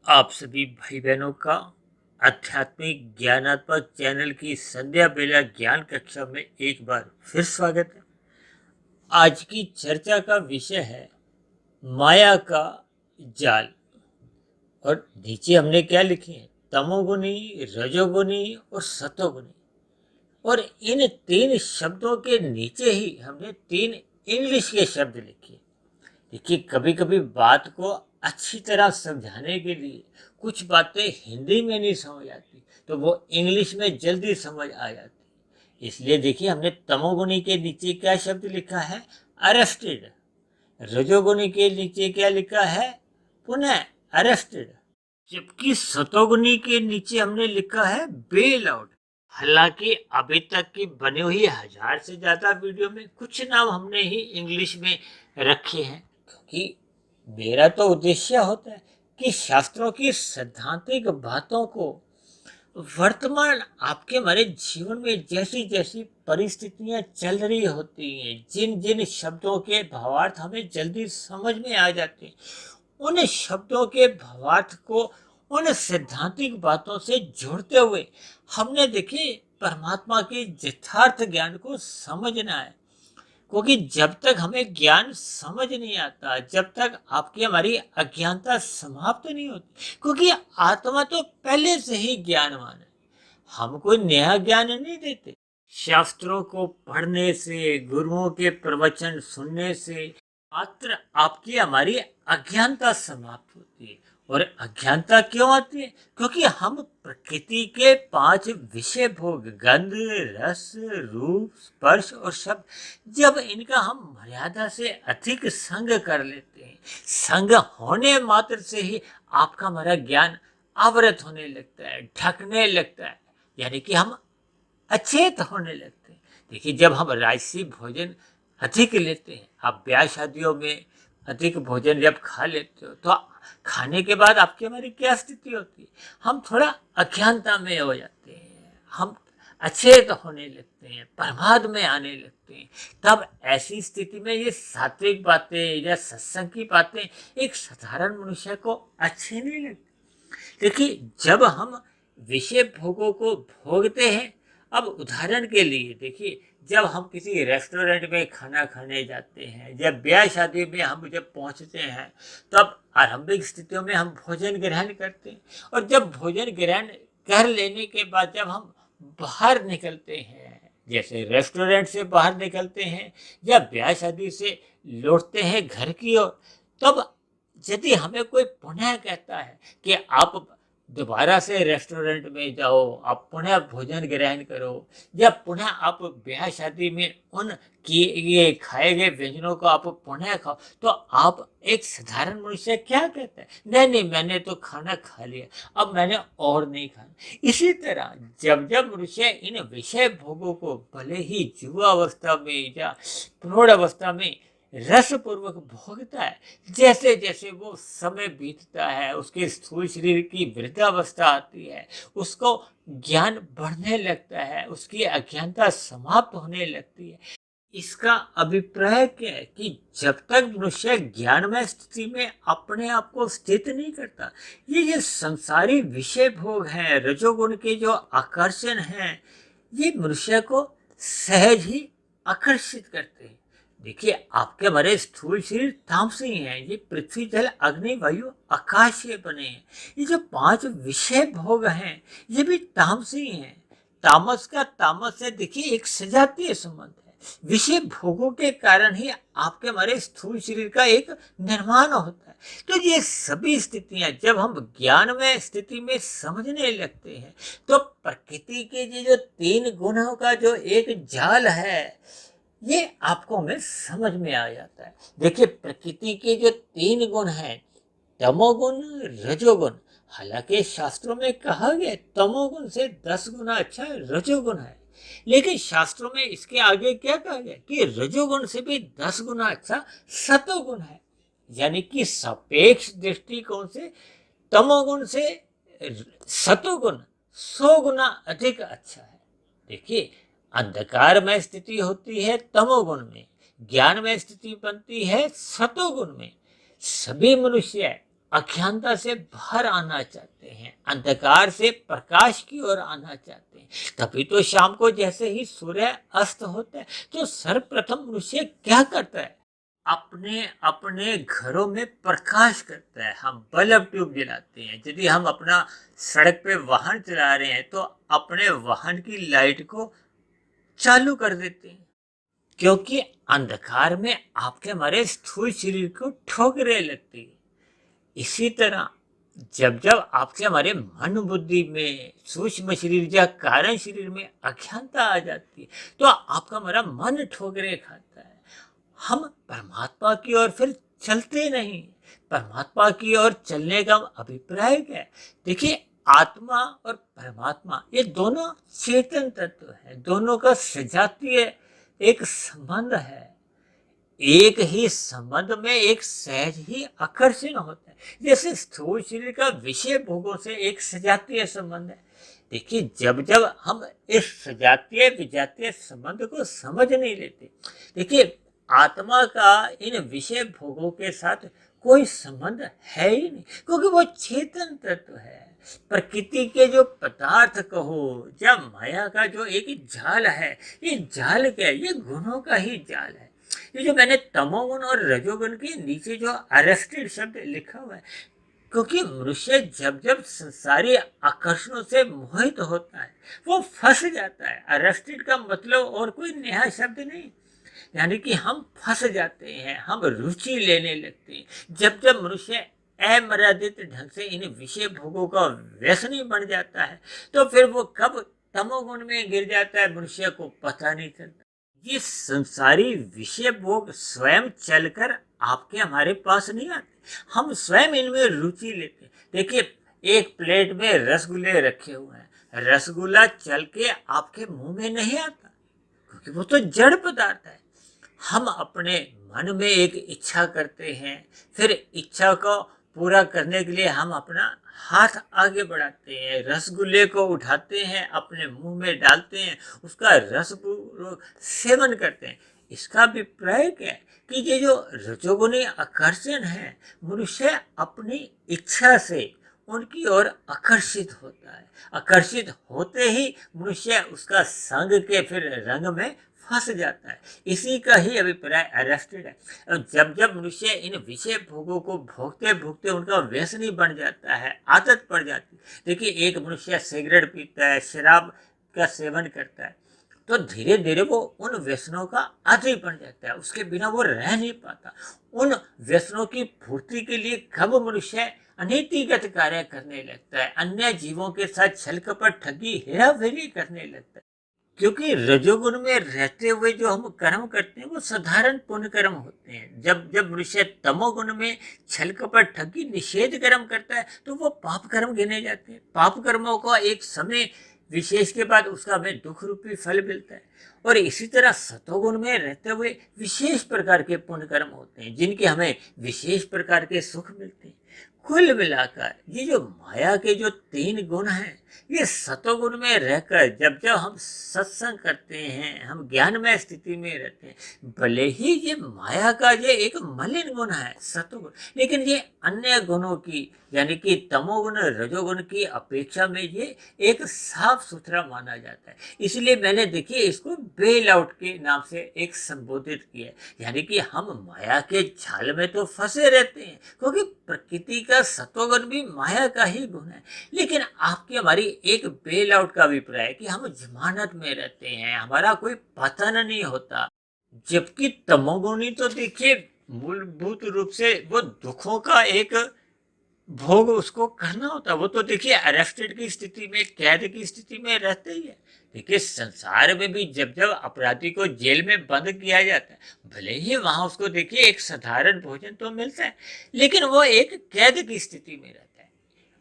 आप सभी भाई बहनों का आध्यात्मिक ज्ञानात्मक चैनल की संध्या बेला ज्ञान कक्षा में एक बार फिर स्वागत है। आज की चर्चा का विषय है माया का जाल। और नीचे हमने क्या लिखे हैं? तमोगुनी, रजोगुनी और सतोगुनी। और इन तीन शब्दों के नीचे ही हमने तीन इंग्लिश के शब्द लिखे। देखिए, कभी कभी बात को अच्छी तरह समझाने के लिए कुछ बातें हिंदी में नहीं समझ आती तो वो इंग्लिश में जल्दी समझ आ जाती। इसलिए देखिए, हमने तमोगुणी के नीचे क्या शब्द लिखा है? अरेस्टेड। रजोगुणी के नीचे क्या लिखा है? पुनः अरेस्टेड। जबकि सतोगुणी के नीचे हमने लिखा है बेल आउट। हालांकि अभी तक की बनी हुई 1000 से ज्यादा वीडियो में कुछ नाम हमने ही इंग्लिश में रखे हैं, क्योंकि मेरा तो उद्देश्य होता है कि शास्त्रों की सैद्धांतिक बातों को वर्तमान आपके हमारे जीवन में जैसी जैसी परिस्थितियां चल रही होती हैं, जिन जिन शब्दों के भावार्थ हमें जल्दी समझ में आ जाते हैं, उन शब्दों के भावार्थ को उन सैद्धांतिक बातों से जोड़ते हुए हमने देखिए परमात्मा के यथार्थ ज्ञान को समझना है। क्योंकि जब तक हमें ज्ञान समझ नहीं आता, जब तक आपकी हमारी अज्ञानता समाप्त नहीं होती, क्योंकि आत्मा तो पहले से ही ज्ञानवान है। हम कोई नया ज्ञान नहीं देते। शास्त्रों को पढ़ने से, गुरुओं के प्रवचन सुनने से मात्र आपकी हमारी अज्ञानता समाप्त होती है। और अज्ञानता क्यों आती है? क्योंकि हम प्रकृति के 5 विषय भोग, गंध, रस, रूप, स्पर्श और शब्द, जब इनका हम मर्यादा से अधिक संग कर लेते हैं, संग होने मात्र से ही आपका हमारा ज्ञान आवृत होने लगता है, ढकने लगता है, यानी कि हम अचेत होने लगते हैं। देखिए, जब हम राजसी भोजन अधिक लेते हैं, आप ब्याह शादियों में अधिक भोजन जब खा लेते हो तो खाने के बाद आपकी हमारी क्या स्थिति होती है? हम थोड़ा अज्ञानता में हो जाते हैं, हम अचेत होने लगते हैं, प्रमाद में आने लगते हैं। तब ऐसी स्थिति में ये सात्विक बातें या सत्संग की बातें एक साधारण मनुष्य को अच्छी नहीं लगती। देखिए, जब हम विषय भोगों को भोगते हैं, अब उदाहरण के लिए देखिए, जब हम किसी रेस्टोरेंट में खाना खाने जाते हैं, जब ब्याह शादी में हम जब पहुंचते हैं, तब आरंभिक स्थितियों में हम भोजन ग्रहण करते हैं। और जब भोजन ग्रहण कर लेने के बाद जब हम बाहर निकलते हैं, जैसे रेस्टोरेंट से बाहर निकलते हैं या ब्याह शादी से लौटते हैं घर की ओर, तब यदि हमें कोई पुनः कहता है कि आप दोबारा से रेस्टोरेंट में जाओ, आप पुनः भोजन ग्रहण करो, या पुनः आप ब्याह शादी में उन किए खाए गए व्यंजनों को आप पुनः खाओ, तो आप एक साधारण मनुष्य क्या कहता है? नहीं नहीं, मैंने तो खाना खा लिया, अब मैंने और नहीं खाना। इसी तरह जब जब मनुष्य इन विषय भोगों को भले ही युवा अवस्था में या प्रौढ़ अवस्था में रसपूर्वक भोगता है, जैसे जैसे वो समय बीतता है, उसके स्थूल शरीर की वृद्धावस्था आती है, उसको ज्ञान बढ़ने लगता है, उसकी अज्ञानता समाप्त होने लगती है। इसका अभिप्राय क्या है कि जब तक मनुष्य ज्ञानमय स्थिति में अपने आप को स्थित नहीं करता, ये संसारी विषय भोग हैं, रजोगुण के जो आकर्षण हैं, ये मनुष्य को सहज ही आकर्षित करते हैं। देखिए, आपके हमारे स्थूल शरीर तामसी हैं, ये पृथ्वी, जल, अग्नि, वायु, आकाश से बने हैं। ये जो 5 विषय भोग हैं, ये भी तामसी हैं। तामस का तामस से देखिए एक सजातीय संबंध है। विषय भोगों के कारण ही आपके हमारे स्थूल शरीर का एक निर्माण होता है। तो ये सभी स्थितियां जब हम ज्ञानमय स्थिति में समझने लगते हैं, तो प्रकृति के ये जो 3 गुणों का जो एक जाल है, ये आपको में समझ में आ जाता है। देखिए, प्रकृति के जो 3 गुण हैं, तमोगुण, रजोगुण, हालांकि शास्त्रों में कहा गया तमोगुण से 10 गुना अच्छा रजोगुण है, लेकिन शास्त्रों में इसके आगे क्या कहा गया कि रजोगुण से भी 10 गुना अच्छा सतोगुण है। यानी कि सापेक्ष दृष्टिकोण से तमोगुण से सतोगुण 100 गुना अधिक अच्छा है। देखिए, अंधकारमय स्थिति होती है तमोगुण में, ज्ञानमय स्थिति बनती है सतोगुण में। सभी मनुष्य अज्ञानता से बाहर आना चाहते हैं, अंधकार से प्रकाश की ओर आना चाहते हैं। तभी तो शाम को जैसे ही सूर्य अस्त होता है तो सर्वप्रथम मनुष्य क्या करता है, अपने अपने घरों में प्रकाश करता है। हम बल्ब ट्यूब जलाते हैं। यदि हम अपना सड़क पे वाहन चला रहे हैं तो अपने वाहन की लाइट को चालू कर देते हैं, क्योंकि अंधकार में आपके हमारे स्थूल शरीर को ठोकरें लगती है। इसी तरह जब जब आपके हमारे मन बुद्धि में, सूक्ष्म शरीर या कारण शरीर में अज्ञानता आ जाती है तो आपका हमारा मन ठोकरे खाता है। हम परमात्मा की ओर फिर चलते नहीं। परमात्मा की ओर चलने का अभिप्राय क्या है? देखिए, आत्मा और परमात्मा ये दोनों चेतन तत्व है, दोनों का सजातीय एक संबंध है। एक ही संबंध में एक सहज ही आकर्षण होता है, जैसे स्थूल शरीर का विषय भोगों से एक सजातीय संबंध है। देखिए, जब जब हम इस सजातीय विजातीय संबंध को समझ नहीं लेते, देखिए आत्मा का इन विषय भोगों के साथ कोई संबंध है ही नहीं, क्योंकि वो चेतन तत्व है। प्रकृति के जो पदार्थ कहो या माया का जो एक जाल है, ये जाल क्या है? ये गुणों का ही जाल है। ये जो मैंने तमोगुण और रजोगुण के नीचे जो अरेस्टेड शब्द लिखा हुआ है, क्योंकि मनुष्य जब जब संसारी आकर्षणों से मोहित होता है वो फंस जाता है। अरेस्टेड का मतलब और कोई नया शब्द नहीं, यानी कि हम फंस जाते हैं, हम रुचि लेने लगते हैं। जब जब मनुष्य अमर्यादित ढंग से इन विषय भोगों का व्यसनी बन जाता है तो फिर वो कब तमोगुण में गिर जाता है मनुष्य को पता नहीं चलता। ये संसारी विषय भोग स्वयं चलकर आपके हमारे पास नहीं आते, हम स्वयं इनमें रुचि लेते हैं। देखिए, एक प्लेट में रसगुल्ले रखे हुए हैं, रसगुल्ला चल के आपके मुंह में नहीं आता, क्योंकि वो तो जड़ पदार्थ है। हम अपने मन में एक इच्छा करते हैं, फिर इच्छा को पूरा करने के लिए हम अपना हाथ आगे बढ़ाते हैं, रसगुल्ले को उठाते हैं, अपने मुंह में डालते हैं, उसका रस सेवन करते हैं। इसका अभिप्राय क्या है कि ये जो रजोगुणी आकर्षण है, मनुष्य अपनी इच्छा से उनकी ओर आकर्षित होता है। आकर्षित होते ही मनुष्य उसका संग के फिर रंग में फंस जाता है। इसी का ही अभिप्राय अरेस्टेड है। और जब जब मनुष्य इन विषय भोगों को भोगते भोगते उनका व्यसनी बन जाता है, आदत पड़ जाती है। देखिए, एक मनुष्य सिगरेट पीता है, शराब का सेवन करता है, तो धीरे धीरे वो उन व्यसनों का आदी बन जाता है, उसके बिना वो रह नहीं पाता। उन व्यसनों की पूर्ति के लिए कब मनुष्य अनीतिगत कार्य करने लगता है, अन्य जीवों के साथ छल कपट ठगी हेरा फेरी करने लगता है। क्योंकि रजोगुण में रहते हुए जो हम कर्म करते हैं वो साधारण पुण्य कर्म होते हैं। जब जब मनुष्य तमोगुण में छल कपट ठगी निषेध कर्म करता है तो वो पाप कर्म गिने जाते हैं। पाप कर्मों का एक समय विशेष के बाद उसका हमें दुख रूपी फल मिलता है। और इसी तरह सतोगुण में रहते हुए विशेष प्रकार के पुण्य कर्म होते हैं, जिनके हमें विशेष प्रकार के सुख मिलते हैं। कुल मिलाकर ये जो माया के जो तीन गुण हैं, ये सतोगुण में रहकर जब जब हम सत्संग करते हैं, हम ज्ञानमय स्थिति में रहते हैं, भले ही ये माया का ये एक मलिन गुण है सतोगुण, लेकिन ये अन्य गुणों की यानी कि तमोगुण रजोगुण की अपेक्षा में ये एक साफ सुथरा माना जाता है। इसलिए मैंने देखिए इसको बेल आउट के नाम से एक संबोधित किया, यानी कि हम माया के जाल में तो फंसे रहते हैं, क्योंकि प्रकृति का सतोगुण भी माया का ही गुण है। लेकिन आपकी हमारी एक बेल आउट का अभिप्राय है कि हम जमानत में रहते हैं, हमारा कोई पतन नहीं होता। जबकि तमोगुणी तो देखिए मूलभूत रूप से वो दुखों का एक भोग उसको करना होता है। वो तो देखिए अरेस्टेड की स्थिति में, कैद की स्थिति में रहते ही है। देखिए, संसार में भी जब जब अपराधी को जेल में बंद किया जाता है, भले ही वहां उसको देखिए एक साधारण भोजन तो मिलता है, लेकिन वो एक कैद की स्थिति में रहता है।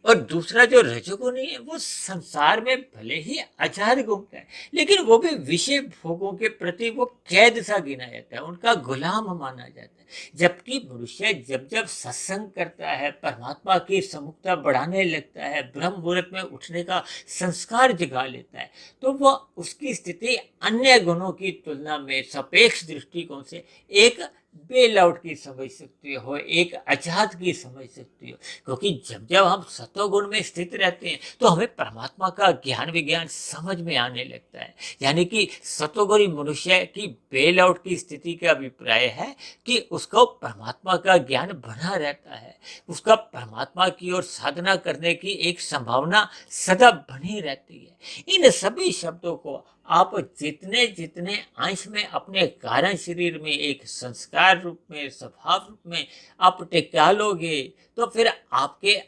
और दूसरा जो रजोगुणी है वो संसार में भले ही आजाद घूमता है, लेकिन वो भी विषय भोगों के प्रति वो कैद सा गिना जाता है, उनका गुलाम माना जाता है। जबकि मनुष्य जब जब सत्संग करता है, परमात्मा की सम्मुखता बढ़ाने लगता है, ब्रह्म मुहूर्त में उठने का संस्कार जगा लेता है, तो वह उसकी स्थिति अन्य गुणों की तुलना में सापेक्ष दृष्टिकोण से एक बेल आउट की समझ सकते हो, एक अजात की समझ सकते हो। क्योंकि जब जब हम सतोगुण में स्थित रहते हैं तो हमें परमात्मा का ज्ञान विज्ञान समझ में आने लगता है। यानी कि सतोगुणी मनुष्य की बेल आउट की स्थिति का अभिप्राय है कि उसको परमात्मा का ज्ञान बना रहता है, उसका परमात्मा की ओर साधना करने की एक संभावना सदा बनी रहती है। इन सभी शब्दों को आप जितने जितने अंश में अपने कारण शरीर में एक संस्कार रूप में, स्वभाव रूप में आप टिका लोगे, तो फिर आपके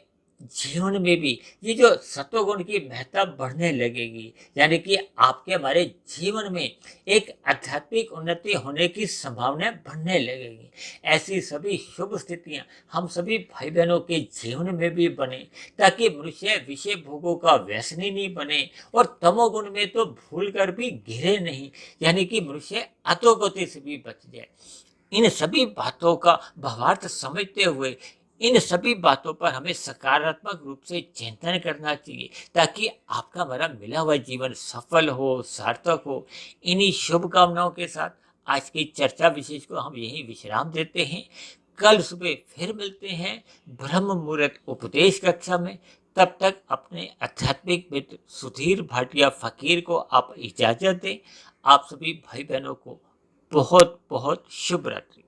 जीवन में भी ये जो सत्वगुण की महत्ता बढ़ने लगेगी। यानी कि आपके हमारे जीवन में एक आध्यात्मिक उन्नति होने की संभावनाएं बढ़ने लगेगी। ऐसी सभी शुभ स्थितियां हम सभी भाई बहनों के जीवन में भी बने, ताकि मनुष्य विषय भोगों का व्यसनी नहीं बने और तमोगुण में तो भूल कर भी गिरे नहीं, यानी कि मनुष्य अधोगति से भी बच जाए। इन सभी बातों का भावार्थ समझते हुए इन सभी बातों पर हमें सकारात्मक रूप से चिंतन करना चाहिए, ताकि आपका हमारा मिला हुआ जीवन सफल हो, सार्थक हो। इन्हीं शुभकामनाओं के साथ आज की चर्चा विशेष को हम यही विश्राम देते हैं। कल सुबह फिर मिलते हैं ब्रह्म मुहूर्त उपदेश कक्षा में। तब तक अपने आध्यात्मिक मित्र सुधीर भाटिया फकीर को आप इजाजत दें। आप सभी भाई बहनों को बहुत बहुत शुभ रात्रि।